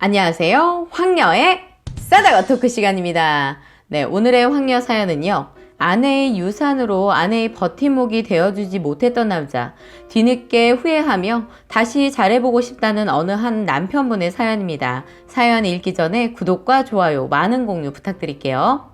안녕하세요. 황녀의 싸다가 토크 시간입니다. 네, 오늘의 황녀 사연은요. 아내의 유산으로 아내의 버팀목이 되어주지 못했던 남자, 뒤늦게 후회하며 다시 잘해보고 싶다는 어느 한 남편분의 사연입니다. 사연 읽기 전에 구독과 좋아요, 많은 공유 부탁드릴게요.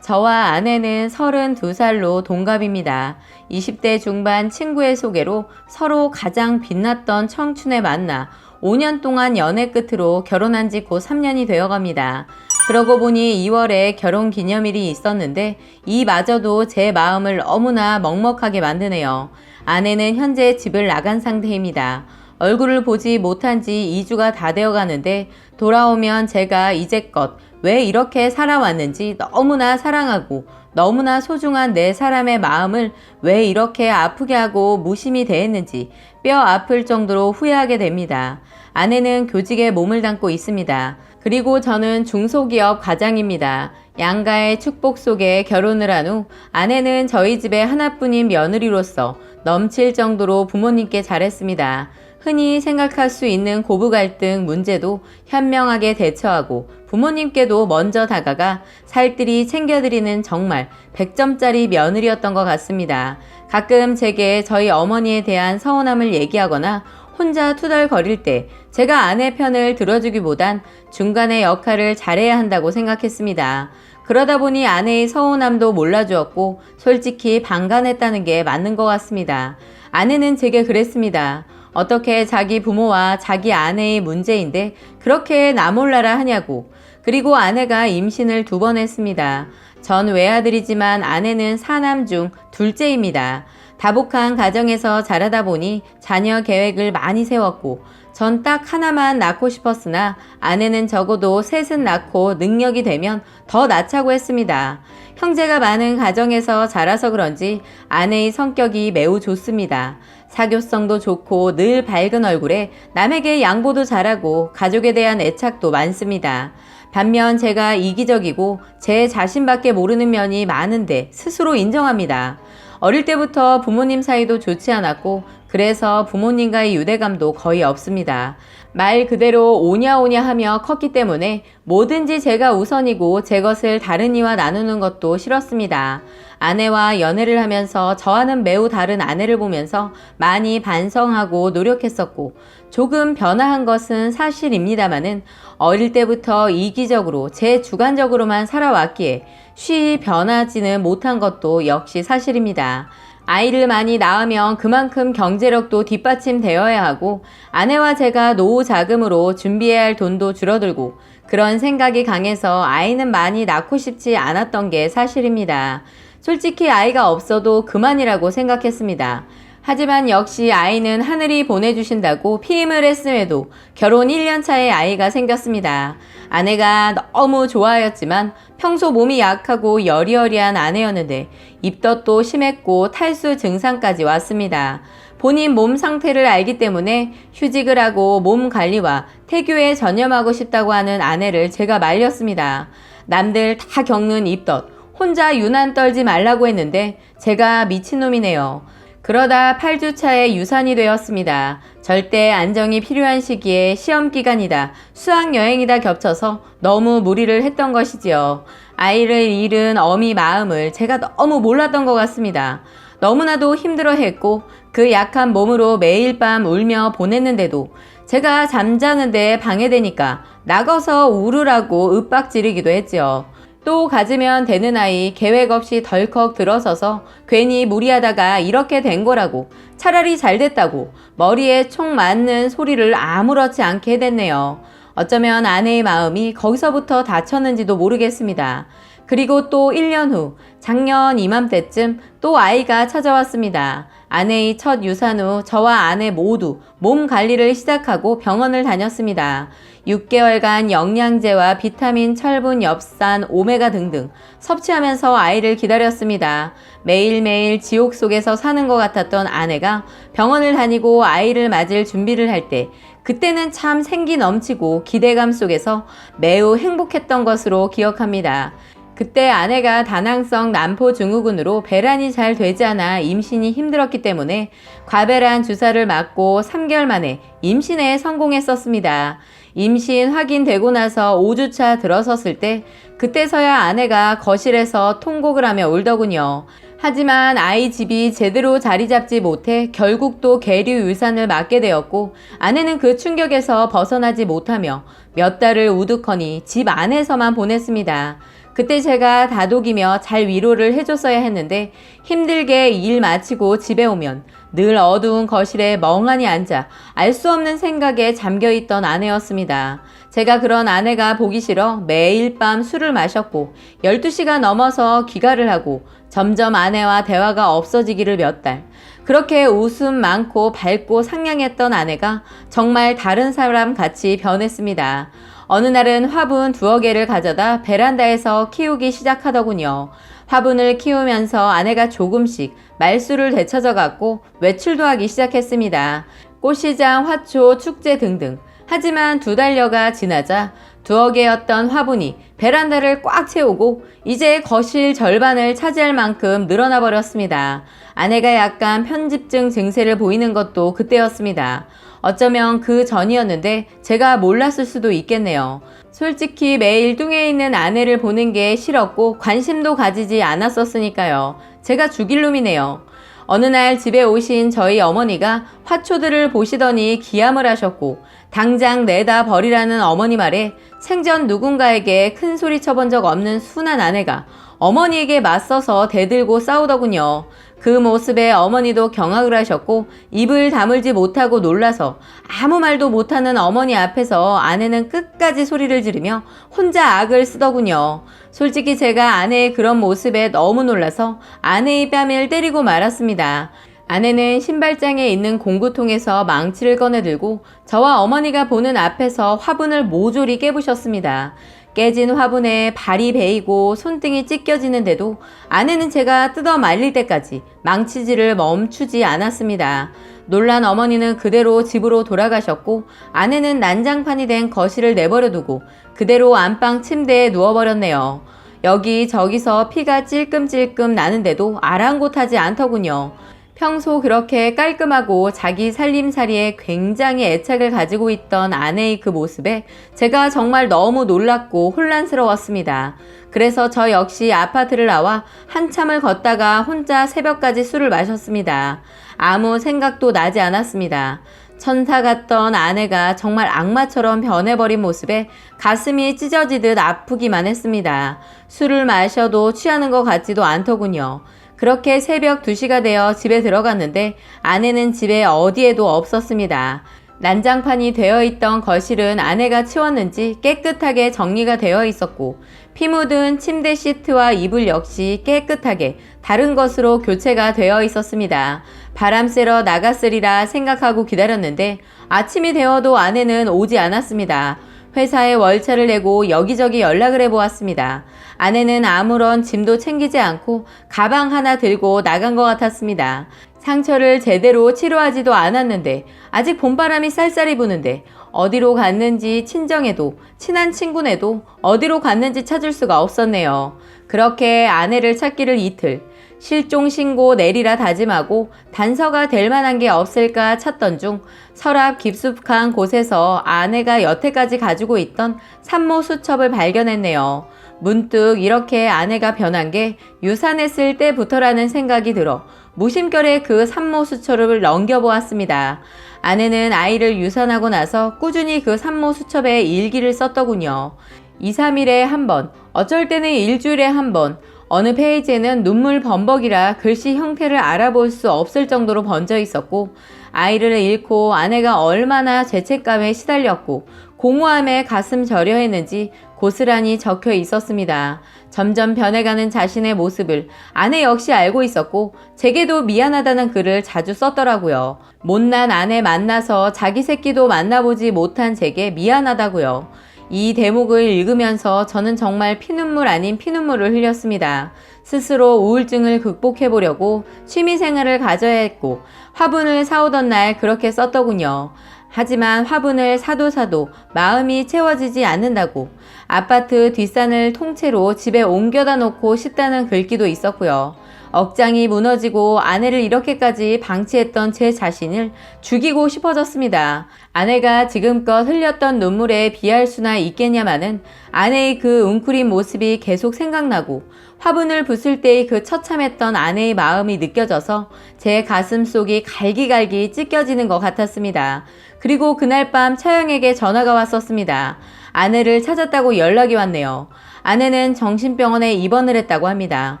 저와 아내는 32살로 동갑입니다. 20대 중반 친구의 소개로 서로 가장 빛났던 청춘에 만나 5년 동안 연애 끝으로 결혼한 지 곧 3년이 되어갑니다. 그러고 보니 2월에 결혼 기념일이 있었는데 이마저도 제 마음을 너무나 먹먹하게 만드네요. 아내는 현재 집을 나간 상태입니다. 얼굴을 보지 못한 지 2주가 다 되어 가는데 돌아오면 제가 이제껏 왜 이렇게 살아왔는지 너무나 사랑하고 너무나 소중한 내 사람의 마음을 왜 이렇게 아프게 하고 무심히 대했는지 뼈 아플 정도로 후회하게 됩니다. 아내는 교직에 몸을 담고 있습니다. 그리고 저는 중소기업 과장입니다. 양가의 축복 속에 결혼을 한 후 아내는 저희 집의 하나뿐인 며느리로서 넘칠 정도로 부모님께 잘했습니다. 흔히 생각할 수 있는 고부 갈등 문제도 현명하게 대처하고 부모님께도 먼저 다가가 살뜰히 챙겨드리는 정말 100점짜리 며느리였던 것 같습니다. 가끔 제게 저희 어머니에 대한 서운함을 얘기하거나 혼자 투덜거릴 때 제가 아내 편을 들어주기보단 중간의 역할을 잘해야 한다고 생각했습니다. 그러다 보니 아내의 서운함도 몰라주었고 솔직히 방관했다는 게 맞는 것 같습니다. 아내는 제게 그랬습니다. 어떻게 자기 부모와 자기 아내의 문제인데 그렇게 나 몰라라 하냐고. 그리고 아내가 임신을 2번 했습니다. 전 외아들이지만 아내는 4남 중 둘째입니다. 다복한 가정에서 자라다 보니 자녀 계획을 많이 세웠고 전 딱 하나만 낳고 싶었으나 아내는 적어도 셋은 낳고 능력이 되면 더 낳자고 했습니다. 형제가 많은 가정에서 자라서 그런지 아내의 성격이 매우 좋습니다. 사교성도 좋고 늘 밝은 얼굴에 남에게 양보도 잘하고 가족에 대한 애착도 많습니다. 반면 제가 이기적이고 제 자신밖에 모르는 면이 많은데 스스로 인정합니다. 어릴 때부터 부모님 사이도 좋지 않았고 그래서 부모님과의 유대감도 거의 없습니다. 말 그대로 오냐오냐 하며 컸기 때문에 뭐든지 제가 우선이고 제 것을 다른 이와 나누는 것도 싫었습니다. 아내와 연애를 하면서 저와는 매우 다른 아내를 보면서 많이 반성하고 노력했었고 조금 변화한 것은 사실입니다마는 어릴 때부터 이기적으로 제 주관적으로만 살아왔기에 쉬이 변하지는 못한 것도 역시 사실입니다. 아이를 많이 낳으면 그만큼 경제력도 뒷받침되어야 하고 아내와 제가 노후 자금으로 준비해야 할 돈도 줄어들고 그런 생각이 강해서 아이는 많이 낳고 싶지 않았던 게 사실입니다. 솔직히 아이가 없어도 그만이라고 생각했습니다. 하지만 역시 아이는 하늘이 보내주신다고 피임을 했음에도 결혼 1년 차에 아이가 생겼습니다. 아내가 너무 좋아하였지만 평소 몸이 약하고 여리여리한 아내였는데 입덧도 심했고 탈수 증상까지 왔습니다. 본인 몸 상태를 알기 때문에 휴직을 하고 몸 관리와 태교에 전념하고 싶다고 하는 아내를 제가 말렸습니다. 남들 다 겪는 입덧, 혼자 유난 떨지 말라고 했는데 제가 미친놈이네요. 그러다 8주차에 유산이 되었습니다. 절대 안정이 필요한 시기에 시험기간이다, 수학여행이다 겹쳐서 너무 무리를 했던 것이지요. 아이를 잃은 어미 마음을 제가 너무 몰랐던 것 같습니다. 너무나도 힘들어했고 그 약한 몸으로 매일 밤 울며 보냈는데도 제가 잠자는데 방해되니까 나가서 울으라고 윽박지르기도 했지요. 또 가지면 되는 아이 계획 없이 덜컥 들어서서 괜히 무리하다가 이렇게 된 거라고 차라리 잘 됐다고 머리에 총 맞는 소리를 아무렇지 않게 해댔네요. 어쩌면 아내의 마음이 거기서부터 다쳤는지도 모르겠습니다. 그리고 또 1년 후 작년 이맘때쯤 또 아이가 찾아왔습니다. 아내의 첫 유산 후 저와 아내 모두 몸 관리를 시작하고 병원을 다녔습니다. 6개월간 영양제와 비타민, 철분, 엽산, 오메가 등등 섭취하면서 아이를 기다렸습니다. 매일매일 지옥 속에서 사는 것 같았던 아내가 병원을 다니고 아이를 맞을 준비를 할 때 그때는 참 생기 넘치고 기대감 속에서 매우 행복했던 것으로 기억합니다. 그때 아내가 다낭성 난포 증후군으로 배란이 잘 되지 않아 임신이 힘들었기 때문에 과배란 주사를 맞고 3개월 만에 임신에 성공했었습니다. 임신 확인되고 나서 5주차 들어섰을 때 그때서야 아내가 거실에서 통곡을 하며 울더군요. 하지만 아이 집이 제대로 자리 잡지 못해 결국 또 계류 유산을 맞게 되었고 아내는 그 충격에서 벗어나지 못하며 몇 달을 우두커니 집 안에서만 보냈습니다. 그때 제가 다독이며 잘 위로를 해줬어야 했는데 힘들게 일 마치고 집에 오면 늘 어두운 거실에 멍하니 앉아 알 수 없는 생각에 잠겨있던 아내였습니다. 제가 그런 아내가 보기 싫어 매일 밤 술을 마셨고 12시가 넘어서 귀가를 하고 점점 아내와 대화가 없어지기를 몇 달. 그렇게 웃음 많고 밝고 상냥했던 아내가 정말 다른 사람 같이 변했습니다. 어느 날은 화분 2개를 가져다 베란다에서 키우기 시작하더군요. 화분을 키우면서 아내가 조금씩 말수를 되찾아 갖고 외출도 하기 시작했습니다. 꽃시장, 화초, 축제 등등. 하지만 2달여가 지나자 2개였던 화분이 베란다를 꽉 채우고 이제 거실 절반을 차지할 만큼 늘어나 버렸습니다. 아내가 약간 편집증 증세를 보이는 것도 그때였습니다. 어쩌면 그 전이었는데 제가 몰랐을 수도 있겠네요. 솔직히 매일 뚱에 있는 아내를 보는 게 싫었고 관심도 가지지 않았었으니까요. 제가 죽일 놈이네요. 어느 날 집에 오신 저희 어머니가 화초들을 보시더니 기함을 하셨고 당장 내다 버리라는 어머니 말에 생전 누군가에게 큰 소리 쳐본 적 없는 순한 아내가 어머니에게 맞서서 대들고 싸우더군요. 그 모습에 어머니도 경악을 하셨고 입을 다물지 못하고 놀라서 아무 말도 못하는 어머니 앞에서 아내는 끝까지 소리를 지르며 혼자 악을 쓰더군요. 솔직히 제가 아내의 그런 모습에 너무 놀라서 아내의 뺨을 때리고 말았습니다. 아내는 신발장에 있는 공구통에서 망치를 꺼내들고 저와 어머니가 보는 앞에서 화분을 모조리 깨부셨습니다. 깨진 화분에 발이 베이고 손등이 찢겨지는데도 아내는 제가 뜯어 말릴 때까지 망치질을 멈추지 않았습니다. 놀란 어머니는 그대로 집으로 돌아가셨고 아내는 난장판이 된 거실을 내버려두고 그대로 안방 침대에 누워버렸네요. 여기저기서 피가 찔끔찔끔 나는데도 아랑곳하지 않더군요. 평소 그렇게 깔끔하고 자기 살림살이에 굉장히 애착을 가지고 있던 아내의 그 모습에 제가 정말 너무 놀랐고 혼란스러웠습니다. 그래서 저 역시 아파트를 나와 한참을 걷다가 혼자 새벽까지 술을 마셨습니다. 아무 생각도 나지 않았습니다. 천사 같던 아내가 정말 악마처럼 변해버린 모습에 가슴이 찢어지듯 아프기만 했습니다. 술을 마셔도 취하는 것 같지도 않더군요. 그렇게 새벽 2시가 되어 집에 들어갔는데 아내는 집에 어디에도 없었습니다. 난장판이 되어 있던 거실은 아내가 치웠는지 깨끗하게 정리가 되어 있었고 피 묻은 침대 시트와 이불 역시 깨끗하게 다른 것으로 교체가 되어 있었습니다. 바람 쐬러 나갔으리라 생각하고 기다렸는데 아침이 되어도 아내는 오지 않았습니다. 회사에 월차를 내고 여기저기 연락을 해보았습니다. 아내는 아무런 짐도 챙기지 않고 가방 하나 들고 나간 것 같았습니다. 상처를 제대로 치료하지도 않았는데 아직 봄바람이 쌀쌀이 부는데 어디로 갔는지 친정에도 친한 친구네도 어디로 갔는지 찾을 수가 없었네요. 그렇게 아내를 찾기를 이틀 실종 신고 내리라 다짐하고 단서가 될 만한 게 없을까 찾던 중 서랍 깊숙한 곳에서 아내가 여태까지 가지고 있던 산모 수첩을 발견했네요. 문득 이렇게 아내가 변한 게 유산했을 때부터라는 생각이 들어 무심결에 그 산모 수첩을 넘겨보았습니다. 아내는 아이를 유산하고 나서 꾸준히 그 산모 수첩에 일기를 썼더군요. 2, 3일에 한 번, 어쩔 때는 일주일에 한 번, 어느 페이지에는 눈물 범벅이라 글씨 형태를 알아볼 수 없을 정도로 번져 있었고 아이를 잃고 아내가 얼마나 죄책감에 시달렸고 공허함에 가슴 저려 했는지 고스란히 적혀 있었습니다. 점점 변해가는 자신의 모습을 아내 역시 알고 있었고 제게도 미안하다는 글을 자주 썼더라고요. 못난 아내 만나서 자기 새끼도 만나보지 못한 제게 미안하다고요. 이 대목을 읽으면서 저는 정말 피눈물 아닌 피눈물을 흘렸습니다. 스스로 우울증을 극복해보려고 취미생활을 가져야 했고 화분을 사오던 날 그렇게 썼더군요. 하지만 화분을 사도 마음이 채워지지 않는다고 아파트 뒷산을 통째로 집에 옮겨다 놓고 싶다는 글귀도 있었고요. 억장이 무너지고 아내를 이렇게까지 방치했던 제 자신을 죽이고 싶어졌습니다. 아내가 지금껏 흘렸던 눈물에 비할 수나 있겠냐마는 아내의 그 웅크린 모습이 계속 생각나고 화분을 부술 때의 그 처참했던 아내의 마음이 느껴져서 제 가슴 속이 갈기갈기 찢겨지는 것 같았습니다. 그리고 그날 밤 처형에게 전화가 왔었습니다. 아내를 찾았다고 연락이 왔네요. 아내는 정신병원에 입원을 했다고 합니다.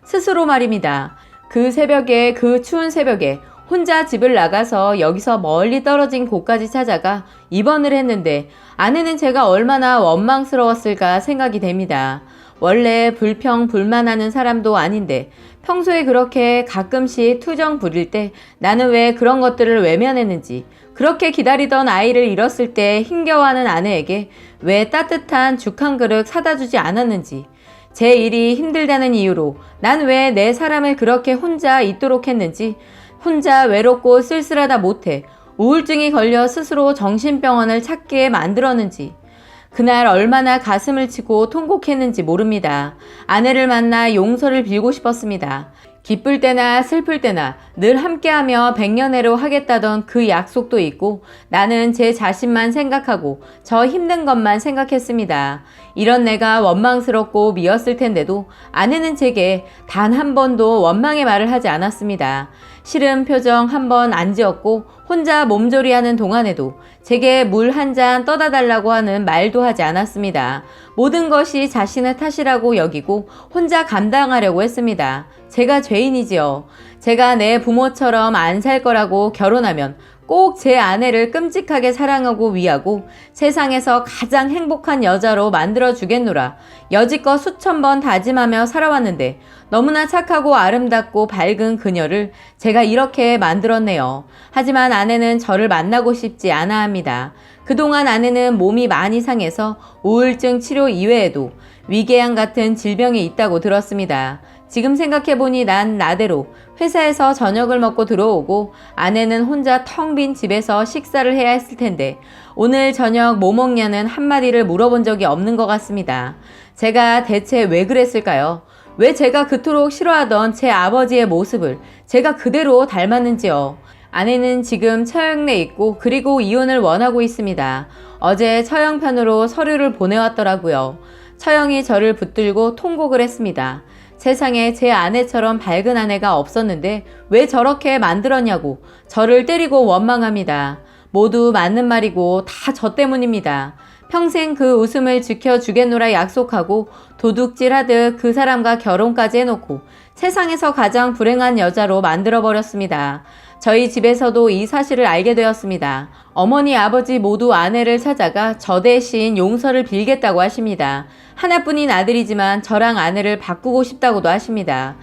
스스로 말입니다. 그 새벽에, 그 추운 새벽에 혼자 집을 나가서 여기서 멀리 떨어진 곳까지 찾아가 입원을 했는데 아내는 제가 얼마나 원망스러웠을까 생각이 됩니다. 원래 불평불만하는 사람도 아닌데 평소에 그렇게 가끔씩 투정 부릴 때 나는 왜 그런 것들을 외면했는지, 그렇게 기다리던 아이를 잃었을 때 힘겨워하는 아내에게 왜 따뜻한 죽 한 그릇 사다 주지 않았는지, 제 일이 힘들다는 이유로 난 왜 내 사람을 그렇게 혼자 있도록 했는지, 혼자 외롭고 쓸쓸하다 못해 우울증이 걸려 스스로 정신병원을 찾게 만들었는지, 그날 얼마나 가슴을 치고 통곡했는지 모릅니다. 아내를 만나 용서를 빌고 싶었습니다. 기쁠 때나 슬플 때나 늘 함께하며 백년해로 하겠다던 그 약속도 있고 나는 제 자신만 생각하고 저 힘든 것만 생각했습니다. 이런 내가 원망스럽고 미웠을 텐데도 아내는 제게 단 한 번도 원망의 말을 하지 않았습니다. 싫은 표정 한 번 안 지었고 혼자 몸조리하는 동안에도 제게 물 한 잔 떠다 달라고 하는 말도 하지 않았습니다. 모든 것이 자신의 탓이라고 여기고 혼자 감당하려고 했습니다. 제가 죄인이지요. 제가 내 부모처럼 안 살 거라고 결혼하면 꼭 제 아내를 끔찍하게 사랑하고 위하고 세상에서 가장 행복한 여자로 만들어 주겠노라 여지껏 수천 번 다짐하며 살아왔는데 너무나 착하고 아름답고 밝은 그녀를 제가 이렇게 만들었네요. 하지만 아내는 저를 만나고 싶지 않아 합니다. 그동안 아내는 몸이 많이 상해서 우울증 치료 이외에도 위궤양 같은 질병이 있다고 들었습니다. 지금 생각해보니 난 나대로 회사에서 저녁을 먹고 들어오고 아내는 혼자 텅 빈 집에서 식사를 해야 했을 텐데 오늘 저녁 뭐 먹냐는 한마디를 물어본 적이 없는 것 같습니다. 제가 대체 왜 그랬을까요? 왜 제가 그토록 싫어하던 제 아버지의 모습을 제가 그대로 닮았는지요. 아내는 지금 처형내 있고 그리고 이혼을 원하고 있습니다. 어제 처형편으로 서류를 보내왔더라고요. 처형이 저를 붙들고 통곡을 했습니다. 세상에 제 아내처럼 밝은 아내가 없었는데 왜 저렇게 만들었냐고 저를 때리고 원망합니다. 모두 맞는 말이고 다 저 때문입니다. 평생 그 웃음을 지켜주겠노라 약속하고 도둑질하듯 그 사람과 결혼까지 해놓고 세상에서 가장 불행한 여자로 만들어버렸습니다. 저희 집에서도 이 사실을 알게 되었습니다. 어머니, 아버지 모두 아내를 찾아가 저 대신 용서를 빌겠다고 하십니다. 하나뿐인 아들이지만 저랑 아내를 바꾸고 싶다고도 하십니다.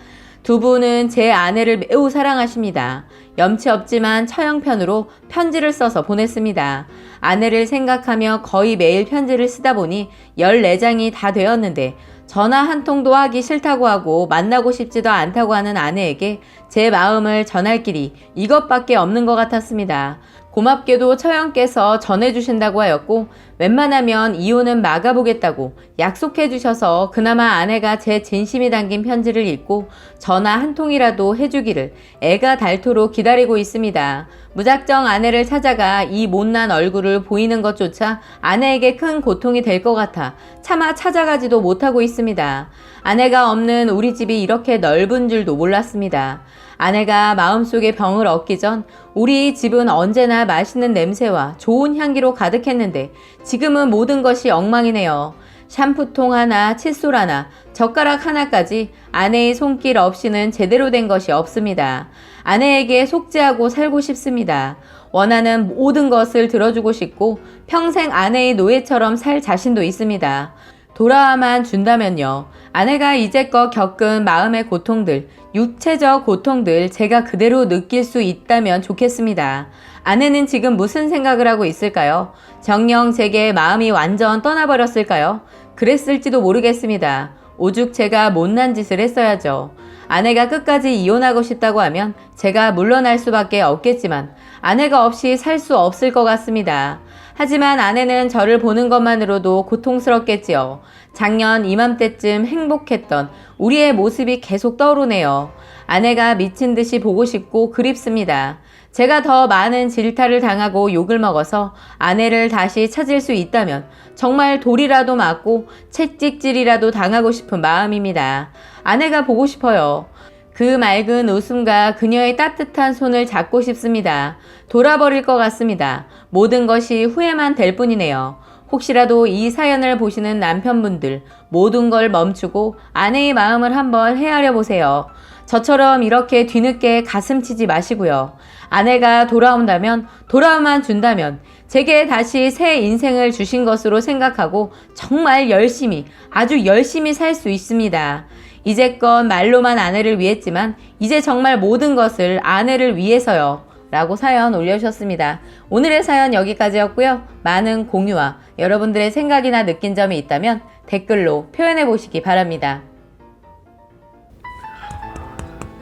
두 분은 제 아내를 매우 사랑하십니다. 염치 없지만 처형편으로 편지를 써서 보냈습니다. 아내를 생각하며 거의 매일 편지를 쓰다 보니 14장이 다 되었는데 전화 한 통도 하기 싫다고 하고 만나고 싶지도 않다고 하는 아내에게 제 마음을 전할 길이 이것밖에 없는 것 같았습니다. 고맙게도 처형께서 전해주신다고 하였고 웬만하면 이혼은 막아보겠다고 약속해 주셔서 그나마 아내가 제 진심이 담긴 편지를 읽고 전화 한 통이라도 해주기를 애가 닳도록 기다리고 있습니다. 무작정 아내를 찾아가 이 못난 얼굴을 보이는 것조차 아내에게 큰 고통이 될 것 같아 차마 찾아가지도 못하고 있습니다. 아내가 없는 우리 집이 이렇게 넓은 줄도 몰랐습니다. 아내가 마음속에 병을 얻기 전 우리 집은 언제나 맛있는 냄새와 좋은 향기로 가득했는데 지금은 모든 것이 엉망이네요. 샴푸통 하나, 칫솔 하나, 젓가락 하나까지 아내의 손길 없이는 제대로 된 것이 없습니다. 아내에게 속죄하고 살고 싶습니다. 원하는 모든 것을 들어주고 싶고 평생 아내의 노예처럼 살 자신도 있습니다. 돌아와만 준다면요. 아내가 이제껏 겪은 마음의 고통들, 육체적 고통들 제가 그대로 느낄 수 있다면 좋겠습니다. 아내는 지금 무슨 생각을 하고 있을까요? 정녕 제게 마음이 완전 떠나버렸을까요? 그랬을지도 모르겠습니다. 오죽 제가 못난 짓을 했어야죠. 아내가 끝까지 이혼하고 싶다고 하면 제가 물러날 수밖에 없겠지만 아내가 없이 살 수 없을 것 같습니다. 하지만 아내는 저를 보는 것만으로도 고통스럽겠지요. 작년 이맘때쯤 행복했던 우리의 모습이 계속 떠오르네요. 아내가 미친 듯이 보고 싶고 그립습니다. 제가 더 많은 질타를 당하고 욕을 먹어서 아내를 다시 찾을 수 있다면 정말 돌이라도 맞고 채찍질이라도 당하고 싶은 마음입니다. 아내가 보고 싶어요. 그 맑은 웃음과 그녀의 따뜻한 손을 잡고 싶습니다. 돌아버릴 것 같습니다. 모든 것이 후회만 될 뿐이네요. 혹시라도 이 사연을 보시는 남편분들 모든 걸 멈추고 아내의 마음을 한번 헤아려 보세요. 저처럼 이렇게 뒤늦게 가슴 치지 마시고요. 아내가 돌아온다면, 돌아오만 준다면 제게 다시 새 인생을 주신 것으로 생각하고 정말 열심히, 아주 열심히 살 수 있습니다. 이제껏 말로만 아내를 위했지만 이제 정말 모든 것을 아내를 위해서요. 라고 사연 올려주셨습니다. 오늘의 사연 여기까지였고요. 많은 공유와 여러분들의 생각이나 느낀 점이 있다면 댓글로 표현해 보시기 바랍니다.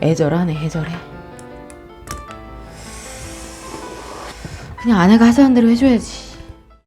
애절하네, 애절해. 그냥 아내가 하자는 대로 해줘야지.